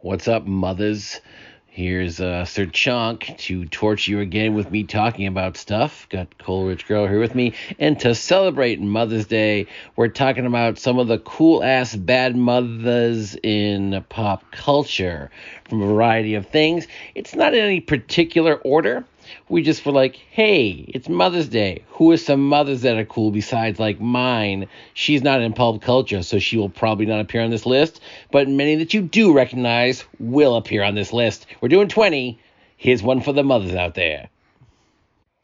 What's up, mothers? Here's Sir Chonk to torture you again with me talking about stuff. Got Coleridge Girl here with me. And to celebrate Mother's Day, we're talking about some of the cool-ass bad mothers in pop culture from a variety of things. It's not in any particular order. We just were like, hey, it's Mother's Day. Who are some mothers that are cool besides, like, mine? She's not in pulp culture, so she will probably not appear on this list. But many that you do recognize will appear on this list. We're doing 20. Here's one for the mothers out there.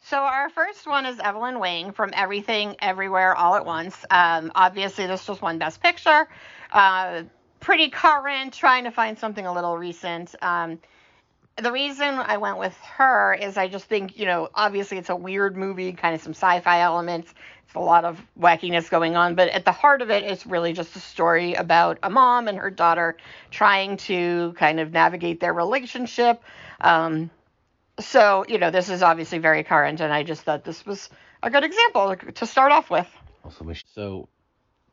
So our first one is Evelyn Wang from Everything, Everywhere, All at Once. Obviously, this just won Best Picture. Pretty current, trying to find something a little recent. The reason I went with her is I just think, obviously it's a weird movie, kind of some sci-fi elements. It's a lot of wackiness going on, but at the heart of it, it's really just a story about a mom and her daughter trying to kind of navigate their relationship. So, this is obviously very current, and I just thought this was a good example to start off with. So,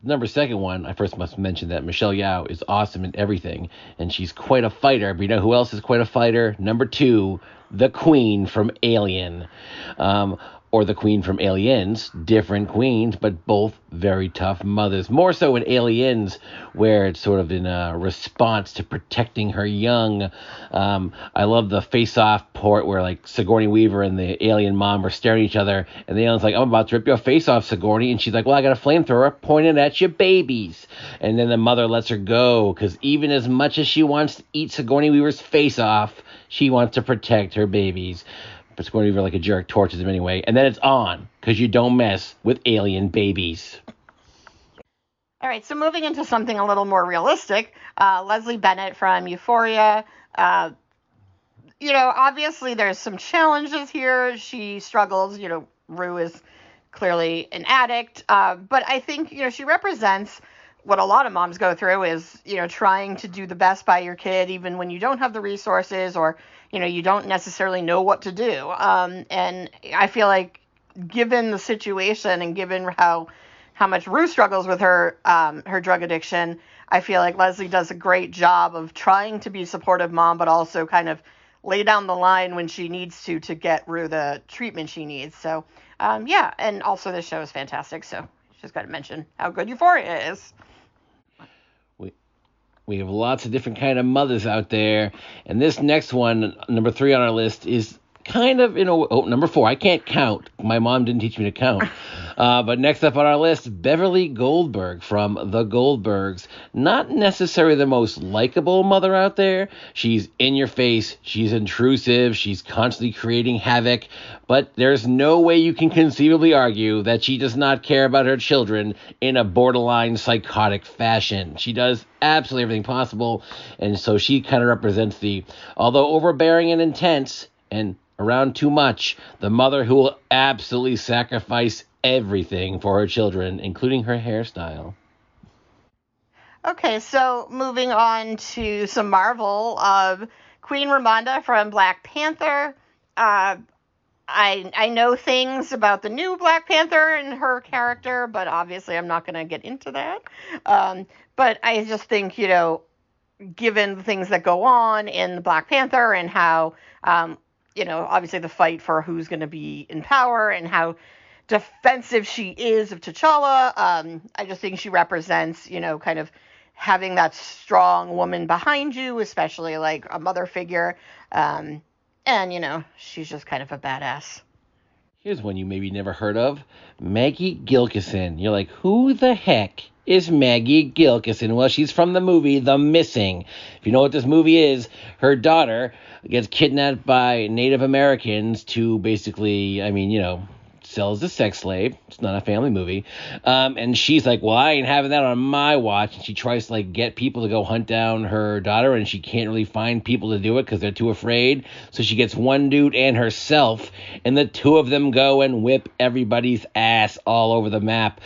number second one, I first must mention that Michelle Yeoh is awesome in everything, and she's quite a fighter. But you know who else is quite a fighter? Number two, the Queen from Alien. Or the Queen from Aliens, different queens, but both very tough mothers. More so in Aliens, where it's sort of in a response to protecting her young. I love the face-off port where, like, Sigourney Weaver and the alien mom are staring at each other, and the alien's like, I'm about to rip your face off, Sigourney, and she's like, well, I got a flamethrower pointed at your babies. And then the mother lets her go, because even as much as she wants to eat Sigourney Weaver's face off, she wants to protect her babies. But Sigourney Weaver, like a jerk, tortures him anyway. And then it's on, because you don't mess with alien babies. All right, so moving into something a little more realistic, Leslie Bennett from Euphoria. Obviously there's some challenges here. She struggles. Rue is clearly an addict. But I think, she represents what a lot of moms go through is, trying to do the best by your kid, even when you don't have the resources or, you don't necessarily know what to do. And I feel like given the situation and given how much Rue struggles with her drug addiction, I feel like Leslie does a great job of trying to be a supportive mom, but also kind of lay down the line when she needs to get Rue the treatment she needs. So, and also this show is fantastic. So just got to mention how good Euphoria is. We have lots of different kind of mothers out there. And this next one, number 3 on our list, is kind of, number 4. I can't count. My mom didn't teach me to count. But next up on our list, Beverly Goldberg from The Goldbergs. Not necessarily the most likable mother out there. She's in your face. She's intrusive. She's constantly creating havoc. But there's no way you can conceivably argue that she does not care about her children in a borderline psychotic fashion. She does absolutely everything possible. And so she kind of represents although overbearing and intense and around too much, the mother who will absolutely sacrifice everything for her children, including her hairstyle. Okay, so moving on to some Marvel. Queen Ramonda from Black Panther. I know things about the new Black Panther and her character, but obviously I'm not going to get into that. But I just think, given the things that go on in the Black Panther and how, obviously the fight for who's going to be in power and how defensive she is of T'Challa, I just think she represents, kind of having that strong woman behind you, especially like a mother figure. And, she's just kind of a badass. Here's one you maybe never heard of. Maggie Gilkeson. You're like, who the heck is Maggie Gilkeson? Well, she's from the movie The Missing. If you know what this movie is, her daughter gets kidnapped by Native Americans to basically, sell as a sex slave. It's not a family movie. And she's like, well, I ain't having that on my watch. And she tries to get people to go hunt down her daughter, and she can't really find people to do it because they're too afraid. So she gets one dude and herself, and the two of them go and whip everybody's ass all over the map.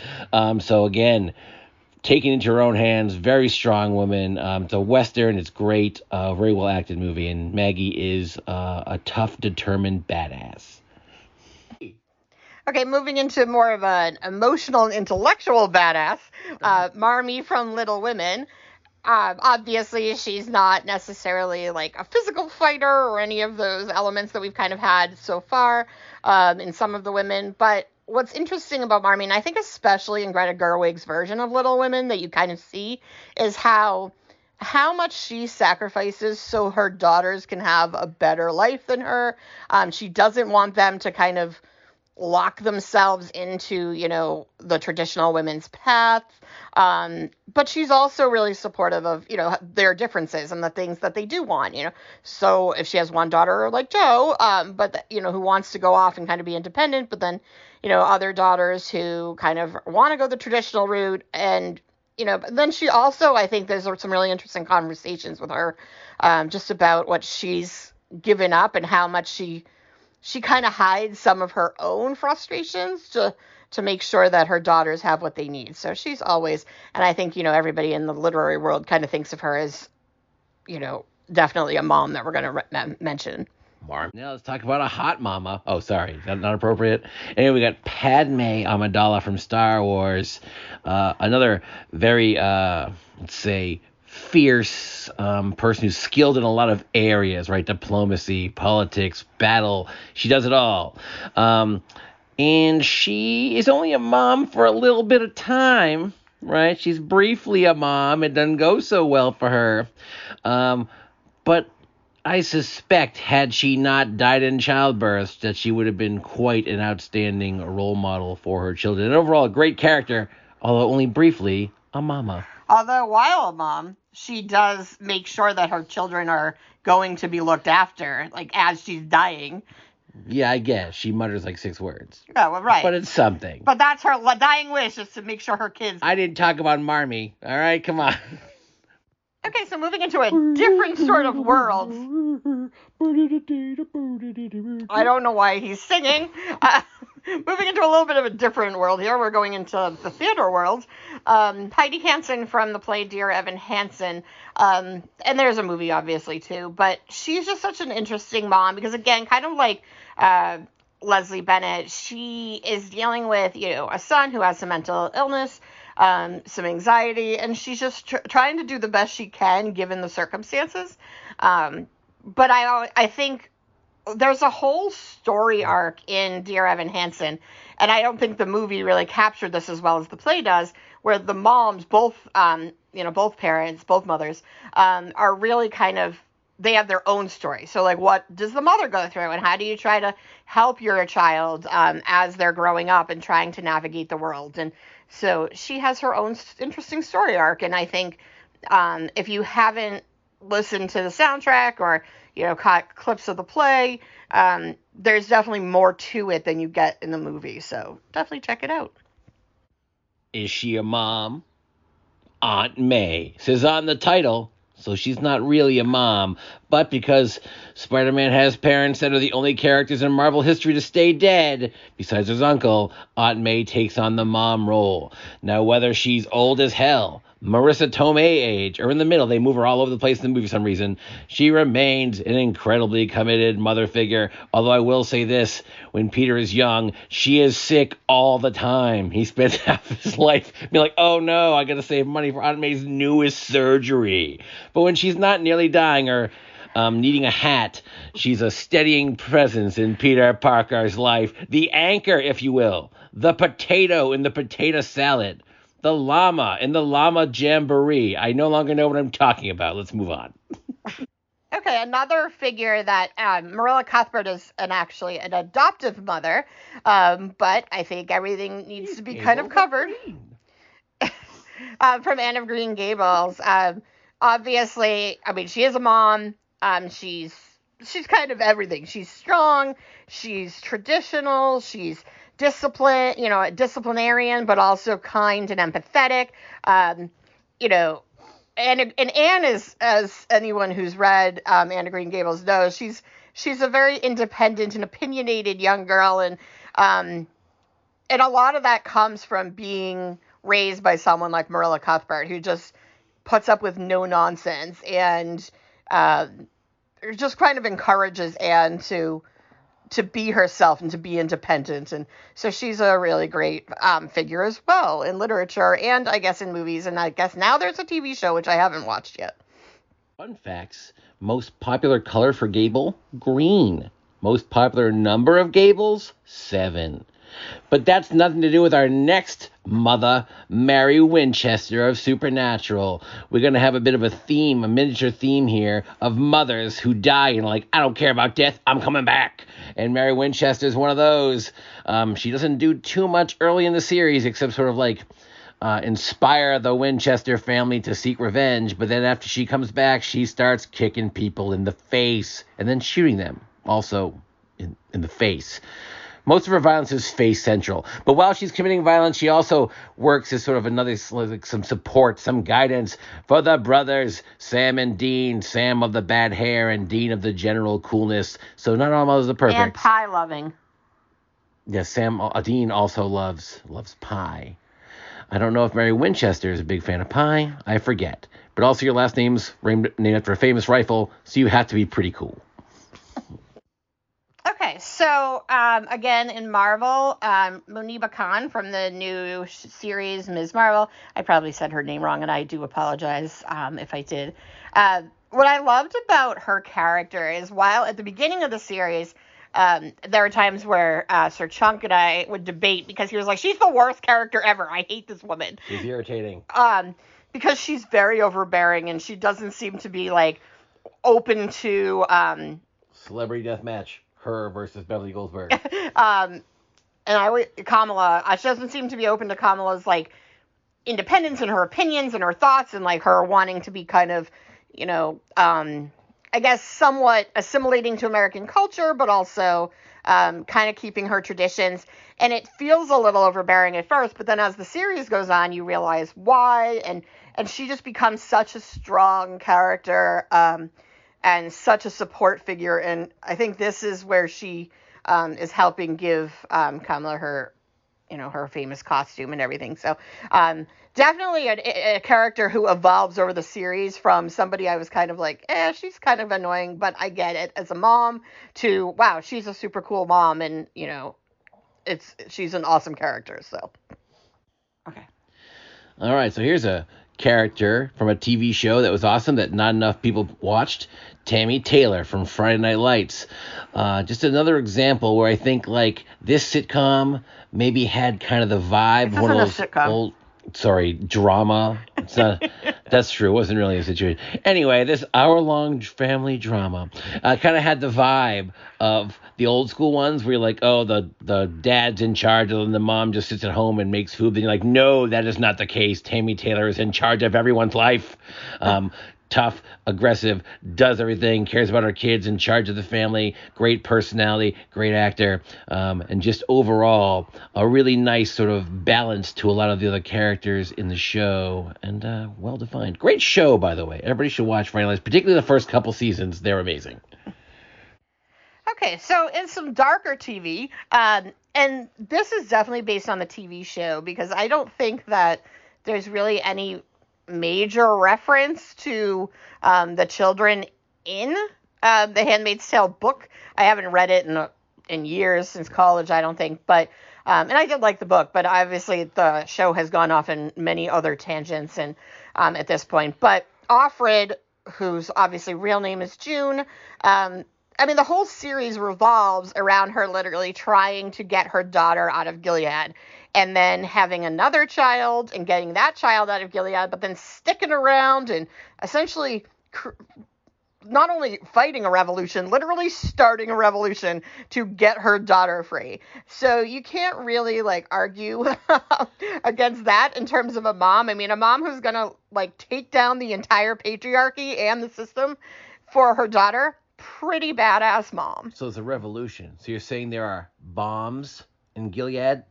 So again, taking into her own hands, very strong woman. It's a Western. It's great. Very well acted movie. And Maggie is a tough, determined badass. Okay, moving into more of an emotional and intellectual badass, Marmee from Little Women. Obviously, she's not necessarily like a physical fighter or any of those elements that we've kind of had so far in some of the women. But what's interesting about Marmee, and I think especially in Greta Gerwig's version of Little Women that you kind of see, is how much she sacrifices so her daughters can have a better life than her. She doesn't want them to kind of lock themselves into, the traditional women's path. But she's also really supportive of, their differences and the things that they do want, So if she has one daughter like Jo, who wants to go off and kind of be independent, but then, other daughters who kind of want to go the traditional route. And, but then she also, I think there's some really interesting conversations with her just about what she's given up and how much she kind of hides some of her own frustrations to make sure that her daughters have what they need. So she's always, and I think, everybody in the literary world kind of thinks of her as, definitely a mom that we're going to mention. Now let's talk about a hot mama. Oh, sorry, is that not appropriate? Anyway, we got Padme Amidala from Star Wars. Another very, let's say, fierce person who's skilled in a lot of areas, right? Diplomacy, politics, battle. She does it all. And she is only a mom for a little bit of time, right? She's briefly a mom. It doesn't go so well for her. But I suspect had she not died in childbirth, that she would have been quite an outstanding role model for her children. And overall, a great character, although only briefly a mama. Although while a mom, she does make sure that her children are going to be looked after, like as she's dying. Yeah, I guess. She mutters like 6 words. Yeah, well, right. But it's something. But that's her dying wish, is to make sure her kids... I didn't talk about Marmee. All right, come on. Okay, so moving into a different sort of world. I don't know why he's singing. Moving into a little bit of a different world here. We're going into the theater world. Heidi Hansen from the play Dear Evan Hansen. And there's a movie, obviously, too. But she's just such an interesting mom because, again, kind of like Leslie Bennett, she is dealing with, a son who has some mental illness, some anxiety, and she's just trying to do the best she can given the circumstances. But I think there's a whole story arc in Dear Evan Hansen, and I don't think the movie really captured this as well as the play does, where the moms, both parents, both mothers, are really kind of, they have their own story. So, like, what does the mother go through, and how do you try to help your child as they're growing up and trying to navigate the world? And so she has her own interesting story arc, and I think if you haven't listened to the soundtrack or, caught clips of the play, there's definitely more to it than you get in the movie, so definitely check it out. Is she a mom? Aunt May says on the title, so she's not really a mom, but because Spider-Man has parents that are the only characters in Marvel history to stay dead, besides his uncle, Aunt May takes on the mom role. Now, whether she's old as hell, Marissa Tomei age, or in the middle, they move her all over the place in the movie for some reason, she remains an incredibly committed mother figure. Although I will say this, when Peter is young, she is sick all the time. He spends half his life being like, oh no, I gotta save money for Aunt May's newest surgery. But when she's not nearly dying or needing a hat, she's a steadying presence in Peter Parker's life. The anchor, if you will. The potato in the potato salad. The llama in the llama jamboree. I no longer know what I'm talking about. Let's move on. Okay, another figure that Marilla Cuthbert is actually an adoptive mother, but I think everything needs to be kind of covered. From Anne of Green Gables. Obviously, I mean, she is a mom. She's kind of everything. She's strong. She's traditional. She's disciplinarian, but also kind and empathetic. And Anne is, as anyone who's read Anne of Green Gables knows, she's a very independent and opinionated young girl, and a lot of that comes from being raised by someone like Marilla Cuthbert, who just puts up with no nonsense and just kind of encourages Anne to to be herself and to be independent. And so she's a really great figure as well in literature and I guess in movies. And I guess now there's a TV show, which I haven't watched yet. Fun facts. Most popular color for Gable, green. Most popular number of Gables, 7. But that's nothing to do with our next mother, Mary Winchester of Supernatural. We're going to have a bit of a theme, a miniature theme here of mothers who die and like, I don't care about death, I'm coming back. And Mary Winchester is one of those. She doesn't do too much early in the series except sort of like inspire the Winchester family to seek revenge. But then after she comes back, she starts kicking people in the face and then shooting them also in the face. Most of her violence is face central. But while she's committing violence, she also works as sort of another, like some support, some guidance for the brothers, Sam and Dean, Sam of the bad hair and Dean of the general coolness. So not all mothers are perfect. And pie loving. Yes, Dean also loves pie. I don't know if Mary Winchester is a big fan of pie. I forget. But also your last name's named after a famous rifle, so you have to be pretty cool. Okay, so again in Marvel, Muneeba Khan from the new series Ms. Marvel. I probably said her name wrong, and I do apologize if I did. What I loved about her character is while at the beginning of the series, there were times where Sir Chunk and I would debate because he was like, she's the worst character ever. I hate this woman. She's irritating. Because she's very overbearing, and she doesn't seem to be, like, open to... Celebrity deathmatch. Her versus Beverly Goldberg. Kamala, she doesn't seem to be open to Kamala's, like, independence and her opinions and her thoughts and, like, her wanting to be kind of, you know, I guess somewhat assimilating to American culture, but also kind of keeping her traditions. And it feels a little overbearing at first, but then as the series goes on, you realize why, and she just becomes such a strong character, and such a support figure, and I think this is where she is helping give Kamala her, you know, her famous costume and everything. So definitely a character who evolves over the series from somebody I was kind of like, she's kind of annoying, but I get it as a mom, to, wow, she's a super cool mom, and, you know, she's an awesome character, so. Okay. All right, so here's a character from a TV show that was awesome that not enough people watched. Tami Taylor from Friday Night Lights. Just another example where I think like this sitcom maybe had kind of the vibe of one of those old drama. It's not. That's true. It wasn't really a situation. Anyway, this hour-long family drama kind of had the vibe of the old school ones where you're like, oh, the dad's in charge and the mom just sits at home and makes food. Then you're like, no, that is not the case. Tami Taylor is in charge of everyone's life. Tough, aggressive, does everything, cares about her kids, in charge of the family, great personality, great actor, and just overall a really nice sort of balance to a lot of the other characters in the show, and well-defined. Great show, by the way. Everybody should watch Friday Night Lights, particularly the first couple seasons. They're amazing. Okay, so in some darker TV, and this is definitely based on the TV show, because I don't think that there's really any major reference to the children in the Handmaid's Tale book. I haven't read it in years, since college, I don't think, but and I did like the book, but obviously the show has gone off in many other tangents and at this point. But Offred, whose obviously real name is June, I mean, the whole series revolves around her literally trying to get her daughter out of Gilead, and then having another child and getting that child out of Gilead, but then sticking around and essentially not only fighting a revolution, literally starting a revolution to get her daughter free. So you can't really, like, argue against that in terms of a mom. I mean, a mom who's going to, like, take down the entire patriarchy and the system for her daughter, pretty badass mom. So it's a revolution. So you're saying there are bombs in Gilead?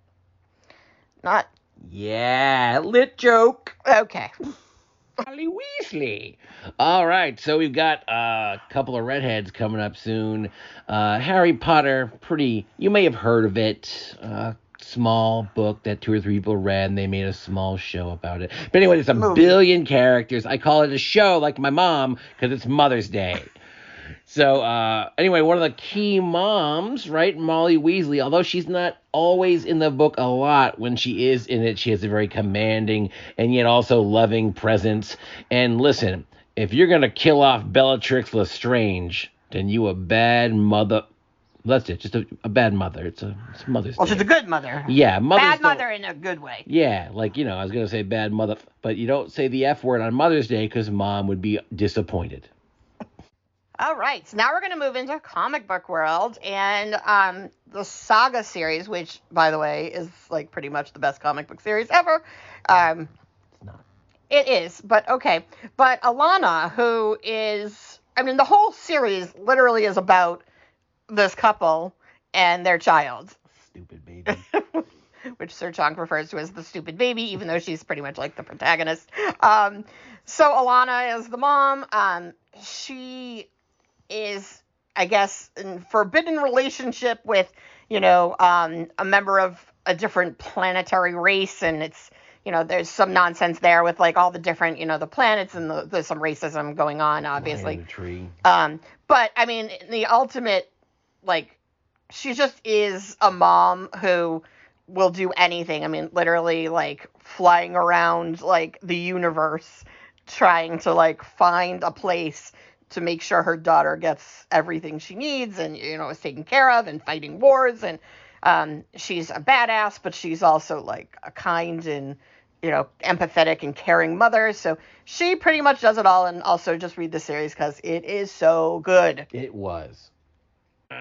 Not. Yeah, lit joke. Okay. Holly Weasley. All right, so we've got a couple of redheads coming up soon. Harry Potter, you may have heard of it. Small book that 2 or 3 people read, and they made a small show about it. But anyway, it's a billion characters. I call it a show like my mom because it's Mother's Day. So, anyway, one of the key moms, right, Molly Weasley, although she's not always in the book a lot, when she is in it, she has a very commanding and yet also loving presence. And listen, if you're going to kill off Bellatrix Lestrange, then you a bad mother. That's it, just a bad mother. It's Mother's Day. Well, she's a good mother. Yeah, bad mother in a good way. Yeah, like, I was going to say bad mother, but you don't say the F word on Mother's Day because Mom would be disappointed. All right, so now we're going to move into comic book world and the Saga series, which, by the way, is like pretty much the best comic book series ever. It's not. It is, but okay. But Alana, who is, the whole series literally is about this couple and their child. Stupid baby. Which Sir Chong refers to as the stupid baby, even though she's pretty much like the protagonist. So Alana is the mom. She is, I guess, in forbidden relationship with, a member of a different planetary race, and it's, there's some nonsense there with like all the different, the planets, and there's some racism going on, obviously. The tree. But the ultimate, like, she just is a mom who will do anything. Literally, like, flying around like the universe, trying to like find a place to make sure her daughter gets everything she needs and, is taken care of, and fighting wars. And she's a badass, but she's also like a kind and, empathetic and caring mother. So she pretty much does it all. And also just read the series because it is so good. It was. You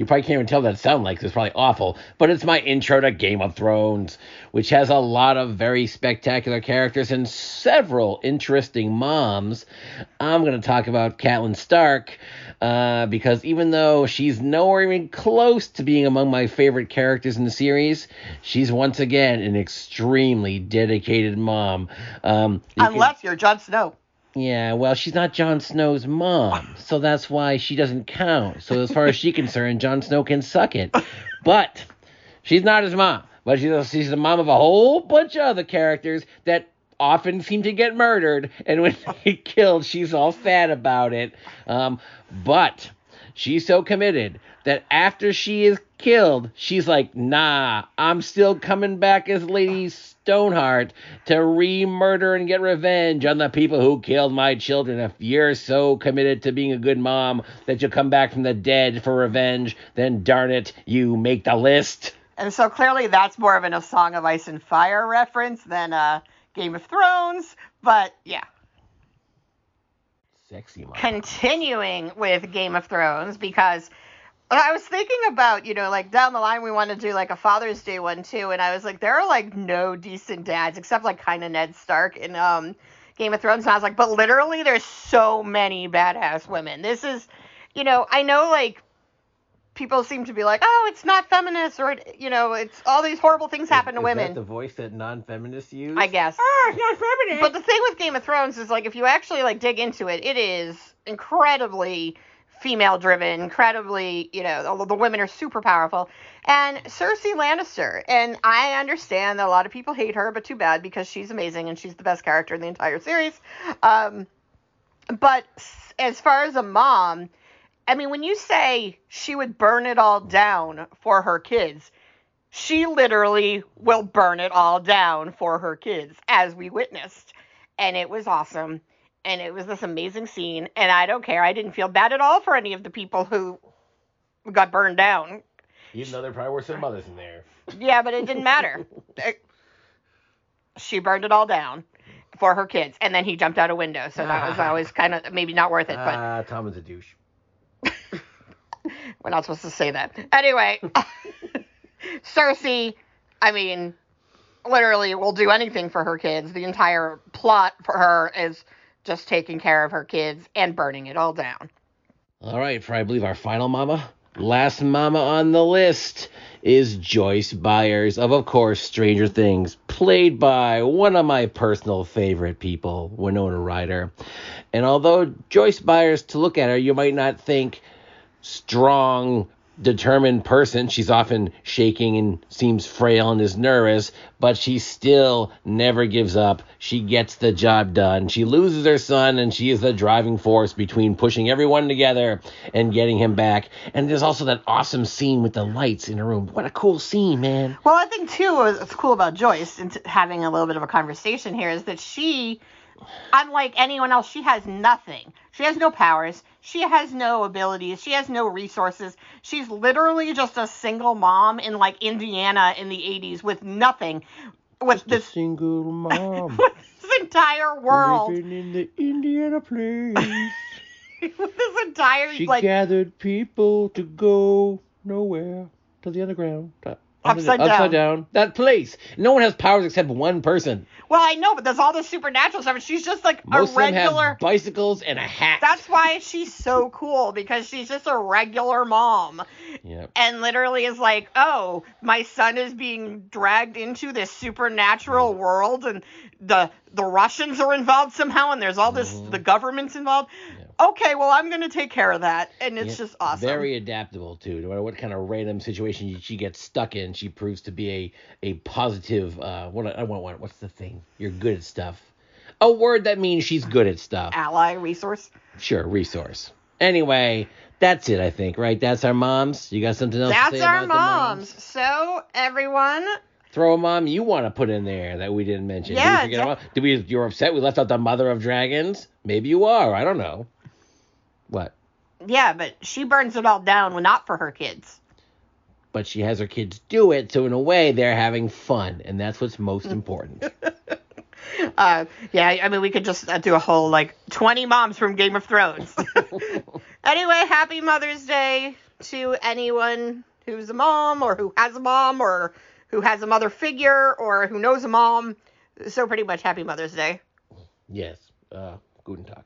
probably can't even tell that sound like, 'cause it's probably awful, but it's my intro to Game of Thrones, which has a lot of very spectacular characters and several interesting moms. I'm going to talk about Catelyn Stark, because even though she's nowhere even close to being among my favorite characters in the series, she's once again an extremely dedicated mom. Unless you're Jon Snow. Yeah, well, she's not Jon Snow's mom, so that's why she doesn't count. So as far as she's concerned, Jon Snow can suck it. But she's not his mom. But she's the mom of a whole bunch of other characters that often seem to get murdered, and when they get killed, she's all sad about it. But she's so committed that after she is killed, she's like, nah, I'm still coming back as Lady Stoneheart to re-murder and get revenge on the people who killed my children. If you're so committed to being a good mom that you'll come back from the dead for revenge, then darn it, you make the list. And so clearly that's more of a Song of Ice and Fire reference than Game of Thrones, but yeah. Sexy mom. Continuing with Game of Thrones, because I was thinking about, like down the line we want to do like a Father's Day one too, and I was like, there are like no decent dads except like kind of Ned Stark in Game of Thrones, and I was like, but literally there's so many badass women. This is, I know like people seem to be like, oh, it's not feminist, or it's all these horrible things happen to women. Is that the voice that non-feminists use? I guess. Oh, it's not feminist. But the thing with Game of Thrones is like if you actually like dig into it, it is incredibly female driven, incredibly, the women are super powerful. And Cersei Lannister, and I understand that a lot of people hate her, but too bad, because she's amazing and she's the best character in the entire series. But as far as a mom, when you say she would burn it all down for her kids, she literally will burn it all down for her kids, as we witnessed. And it was awesome. And it was this amazing scene, and I don't care. I didn't feel bad at all for any of the people who got burned down. Even though there probably were some mothers in there. Yeah, but it didn't matter. She burned it all down for her kids, and then he jumped out a window, so that was always kind of maybe not worth it. But Tom is a douche. We're not supposed to say that. Anyway, Cersei, literally will do anything for her kids. The entire plot for her is just taking care of her kids and burning it all down. All right, for I believe our final mama. Last mama on the list is Joyce Byers of course, Stranger Things, played by one of my personal favorite people, Winona Ryder. And although Joyce Byers, to look at her, you might not think strong, determined person. She's often shaking and seems frail and is nervous, but she still never gives up. She gets the job done. She loses her son, and she is the driving force between pushing everyone together and getting him back. And there's also that awesome scene with the lights in her room. What a cool scene, man. Well, I think, too, what's cool about Joyce, and having a little bit of a conversation here, is that she, unlike anyone else, she has nothing. She has no powers. She has no abilities. She has no resources. She's literally just a single mom in, like, Indiana in the 80s with nothing. With this single mom. With this entire world. Living in the Indiana place. With this entire, she gathered people to go nowhere. To the underground. Upside down. That place. No one has powers except one person. Well, I know, but there's all this supernatural stuff, and she's just like Most a regular. Of them have bicycles and a hat. That's why she's so cool, because she's just a regular mom. Yep. And literally is like, oh, my son is being dragged into this supernatural world, and the Russians are involved somehow, and there's all this, the government's involved. Yep. Okay, well, I'm going to take care of that, and it's just awesome. Very adaptable, too. No matter what kind of random situation she gets stuck in, she proves to be a positive, what's the thing? You're good at stuff. A word that means she's good at stuff. Ally, resource. Sure, resource. Anyway, that's it, I think, right? That's our moms. You got something else to say about the moms? That's our moms. So, everyone... Throw a mom you want to put in there that we didn't mention. Yeah. You're upset we left out the mother of dragons? Maybe you are. I don't know. What? Yeah, but she burns it all down not for her kids. But she has her kids do it, so in a way, they're having fun, and that's what's most important. Yeah, I mean, we could just do a whole, 20 moms from Game of Thrones. Anyway, happy Mother's Day to anyone who's a mom, or who has a mom, or who has a mother figure, or who knows a mom. So pretty much happy Mother's Day. Yes. Guten Tag.